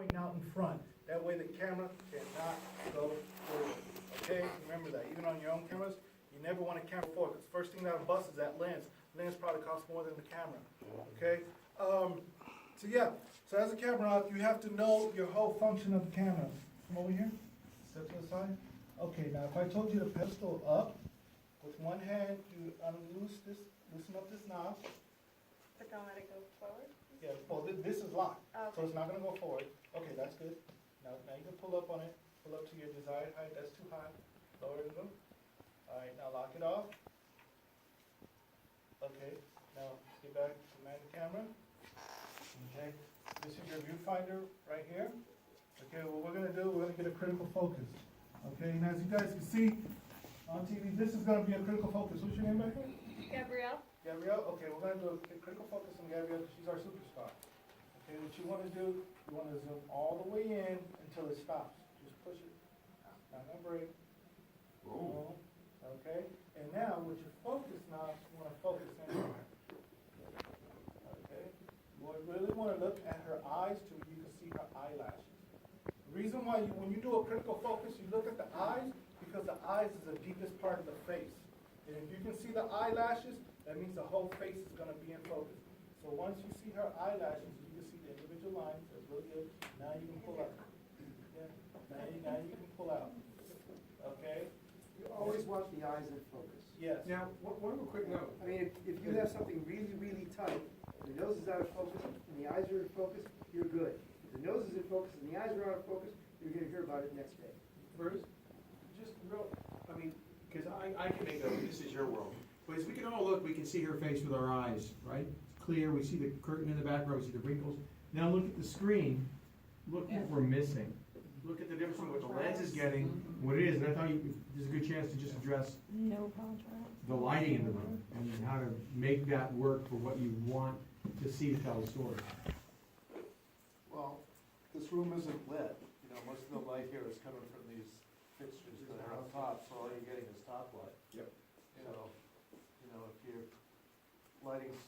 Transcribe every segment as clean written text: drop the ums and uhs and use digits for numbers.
pointing out in front. That way the camera cannot go forward. Okay, remember that. Even on your own cameras, you never want a camera forward, because first thing that'll bust is that lens. Lens probably costs more than the camera. Okay? So yeah, so as a camera op, you have to know your whole function of the camera. Come over here, step to the side. Okay, now if I told you to pedestal up, with one hand you loosen up this knob. But don't let it go forward? Yeah, well, this is locked, so Okay. it's not gonna go forward. Okay, that's good. Now you can pull up on it, pull up to your desired height, that's too high. Lower it a little. All right, now lock it off. Okay, now get back to man the camera. Okay, this is your viewfinder right here. Okay, what we're gonna do, we're gonna get a critical focus. Okay, and as you guys can see on TV, this is gonna be a critical focus. What's your name back here? Gabrielle? Gabrielle? Okay, we're gonna do a critical focus on Gabrielle because she's our superstar. Okay, what you wanna do, you wanna zoom all the way in until it stops. Just push it. Not gonna break. Boom. Okay, and now with your focus knob, you wanna focus in. Okay, you really wanna look at her eyes till you can see her eyelashes. The reason why when you do a critical focus, you look at the eyes, because the eyes is the deepest part of the face. And if you can see the eyelashes, that means the whole face is gonna be in focus. So once you see her eyelashes, you can see the individual lines, that's really good. Now you can pull out. Yeah. Now you can pull out. Okay? You always want the eyes in focus. Yes. Now, one more quick note. I mean, if you have something really, really tight, and the nose is out of focus, and the eyes are in focus, you're good. If the nose is in focus and the eyes are out of focus, you're gonna hear about it next day. Bruce, just real, I mean, because I can make a, this is your world. But as we can all look, we can see her face with our eyes, right? It's clear, we see the curtain in the background, we see the wrinkles. Now look at the screen, look what we're missing. Look at the difference between what the lens is getting, what it is, and I thought there's a good chance to just address No contrast. the lighting in the room and how to make that work for what you want to see to tell a story. Well, this room isn't lit, you know, most of the light here is coming from these fixtures that are up top, so all you're getting is top light. Yep. So, you know, if your lighting's,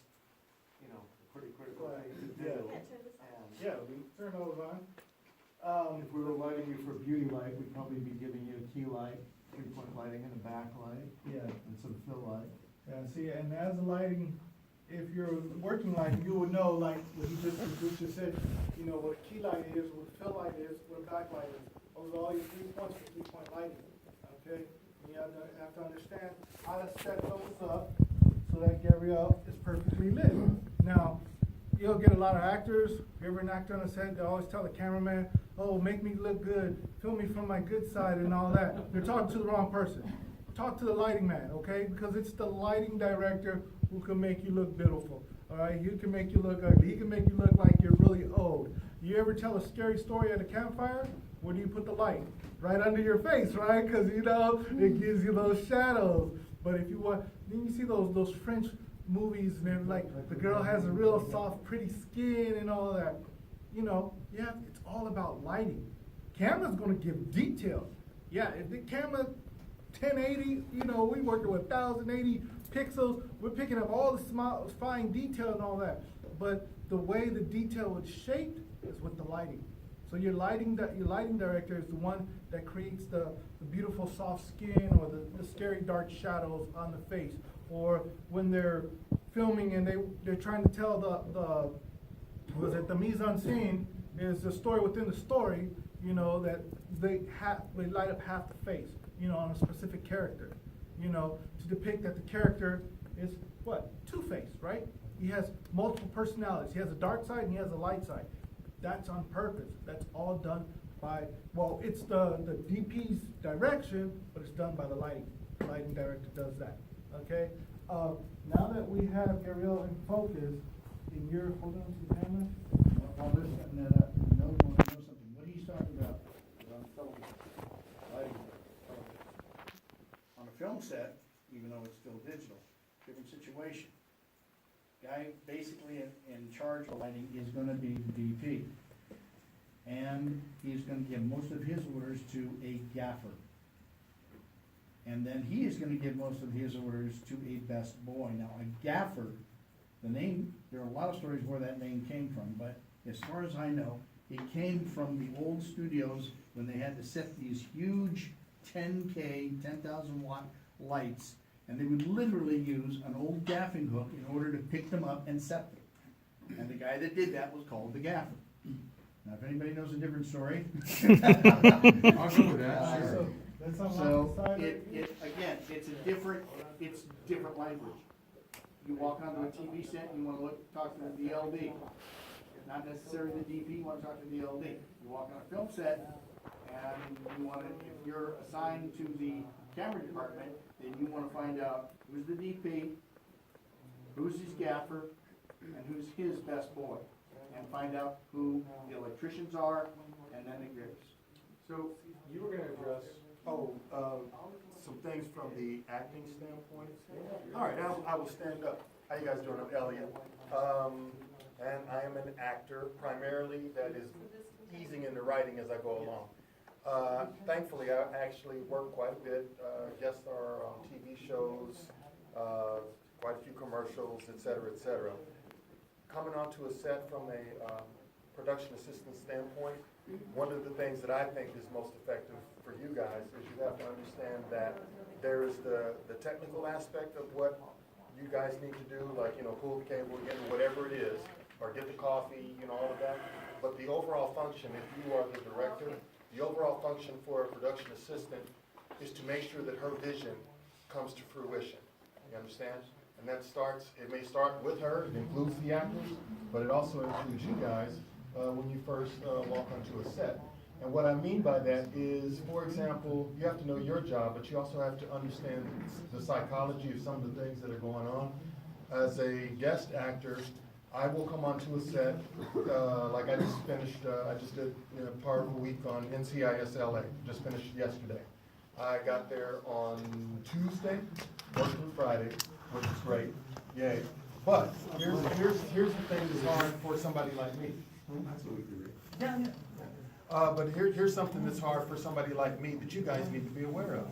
you know, a pretty critical thing to do, Yeah. and Yeah, we turn those on. if we were lighting you for beauty light, we'd probably be giving you a key light, 3-point lighting and a backlight, Yeah. and some fill light. Yeah, see, and as the lighting, if you're working lighting, you would know, like, what you just said, you know, what a key light is, what a fill light is, what a backlight is. Those are all your 3 points for 3-point lighting, okay? And you have to understand how to set those up so that Gabrielle is perfectly lit. Now, you'll get a lot of actors, if you're ever an actor on a set, they always tell the cameraman, oh, make me look good, film me from my good side and all that. You're talking to the wrong person. Talk to the lighting man, okay? Because it's the lighting director who can make you look beautiful, all right? He can make you look ugly. He can make you look like you're really old. You ever tell a scary story at a campfire? Where do you put the light? Right under your face, right? Because, you know, it gives you those shadows. But if you want, then you see those French movies and they're like, the girl has a real soft, pretty skin and all that. You know, yeah, it's all about lighting. Camera's gonna give detail. Yeah, if the camera 1080, you know, we working with 1080 pixels, we're picking up all the small, fine detail and all that. But the way the detail is shaped is with the lighting. So your lighting director is the one that creates the beautiful soft skin or the scary dark shadows on the face. Or when they're filming and they're trying to tell the mise-en-scene is the story within the story, you know, that they light up half the face, you know, on a specific character, you know, to depict that the character is what? Two-faced, right? He has multiple personalities. He has a dark side and he has a light side. That's on purpose. That's all done by, well, it's the DP's direction, but it's done by the lighting. The lighting director does that, okay? Now that we have Gabrielle in focus, in your, hold on to the camera. While they're setting that up, you know, want to know something, what he's talking about is on film, lighting, on a film set, even though it's still digital, different situation. Guy basically in charge of lighting is gonna be the DP. And he's gonna give most of his orders to a gaffer. And then he is gonna give most of his orders to a best boy. Now, a gaffer, the name, there are a lot of stories where that name came from, but as far as I know, It came from the old studios when they had to set these huge 10K, 10,000 watt lights, and they would literally use an old gaffing hook in order to pick them up and set them. And the guy that did that was called the gaffer. Now, if anybody knows a different story. I'll go with that, sure. So, that's something So, like the again, it's different language. You walk onto a TV set, and you wanna talk to the DLD. Not necessarily the DP, you wanna talk to the LD. You walk on a film set, and you wanna, if you're assigned to the camera department, then you wanna find out who's the DP, who's his gaffer, and who's his best boy. And find out who the electricians are, and then it goes. So you were gonna address, some things from the acting standpoint? All right, I will stand up. How you guys doing? I'm Elliot. And I am an actor primarily that is easing into writing as I go along. Thankfully, I actually work quite a bit, guest star on TV shows, quite a few commercials, et cetera, et cetera. Coming onto a set from a production assistant standpoint, one of the things that I think is most effective for you guys is you have to understand that there is the technical aspect of what you guys need to do, like, pull the cable, whatever it is, or get the coffee, all of that. But the overall function, if you are the director, the overall function for a production assistant is to make sure that her vision comes to fruition. You understand? And that it may start with her, it includes the actors, but it also includes you guys when you first walk onto a set. And what I mean by that is, for example, you have to know your job, but you also have to understand the psychology of some of the things that are going on. As a guest actor, I will come onto a set, like I just finished, I just did part of a week on NCIS LA, just finished yesterday. I got there on Tuesday, worked through Friday, which is great, yay. But here's the thing that's hard for somebody like me. That's what we do. Yeah. But here's something that's hard for somebody like me that you guys need to be aware of.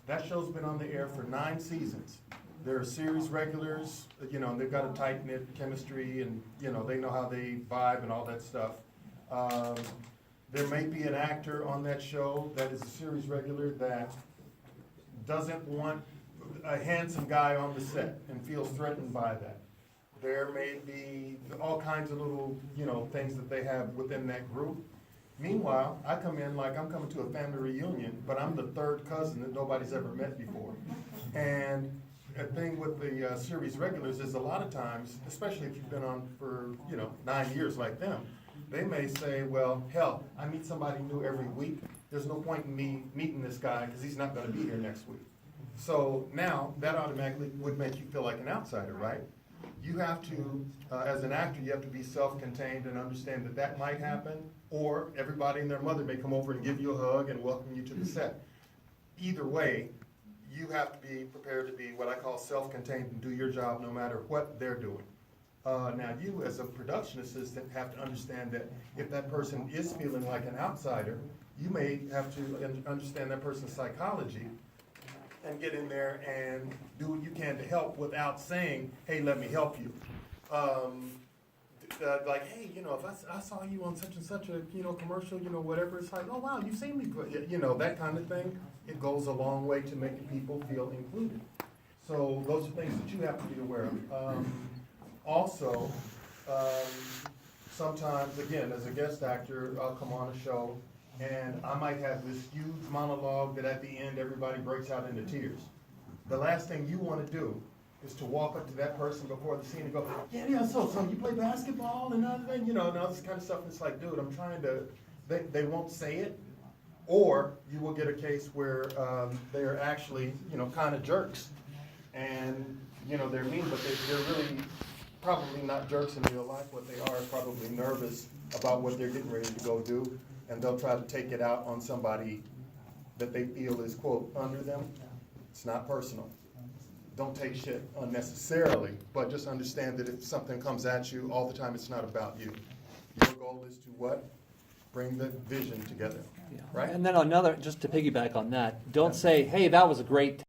That show's been on the air for 9 seasons. There are series regulars, and they've got a tight-knit chemistry, and, they know how they vibe and all that stuff. There may be an actor on that show that is a series regular that doesn't want a handsome guy on the set and feels threatened by that. There may be all kinds of little, things that they have within that group. Meanwhile, I come in like I'm coming to a family reunion, but I'm the third cousin that nobody's ever met before. And the thing with the series regulars is a lot of times, especially if you've been on for, 9 years like them, they may say, well, hell, I meet somebody new every week. There's no point in me meeting this guy because he's not going to be here next week. So now that automatically would make you feel like an outsider, right? You have to, as an actor, you have to be self-contained and understand that that might happen, or everybody and their mother may come over and give you a hug and welcome you to the set. Either way, you have to be prepared to be what I call self-contained and do your job no matter what they're doing. Now you, as a production assistant, have to understand that if that person is feeling like an outsider, you may have to understand that person's psychology and get in there and do what you can to help without saying, hey, let me help you. Like, hey, if I saw you on such and such a, commercial, whatever, it's like, oh, wow, you've seen me, that kind of thing. It goes a long way to making people feel included. So those are things that you have to be aware of. Also, sometimes, again, as a guest actor, I'll come on a show and I might have this huge monologue that at the end everybody breaks out into tears. The last thing you want to do is to walk up to that person before the scene and go, yeah, so you play basketball and other thing, and all this kind of stuff. And it's like, dude, I'm trying to, they won't say it. Or you will get a case where they're actually, kind of jerks. And, they're mean, but they're really probably not jerks in real life. What they are is probably nervous about what they're getting ready to go do. And they'll try to take it out on somebody that they feel is, quote, under them. It's not personal. Don't take shit unnecessarily, but just understand that if something comes at you all the time, it's not about you. Your goal is to what? Bring the vision together, right? And then another, just to piggyback on that, don't say, hey, that was a great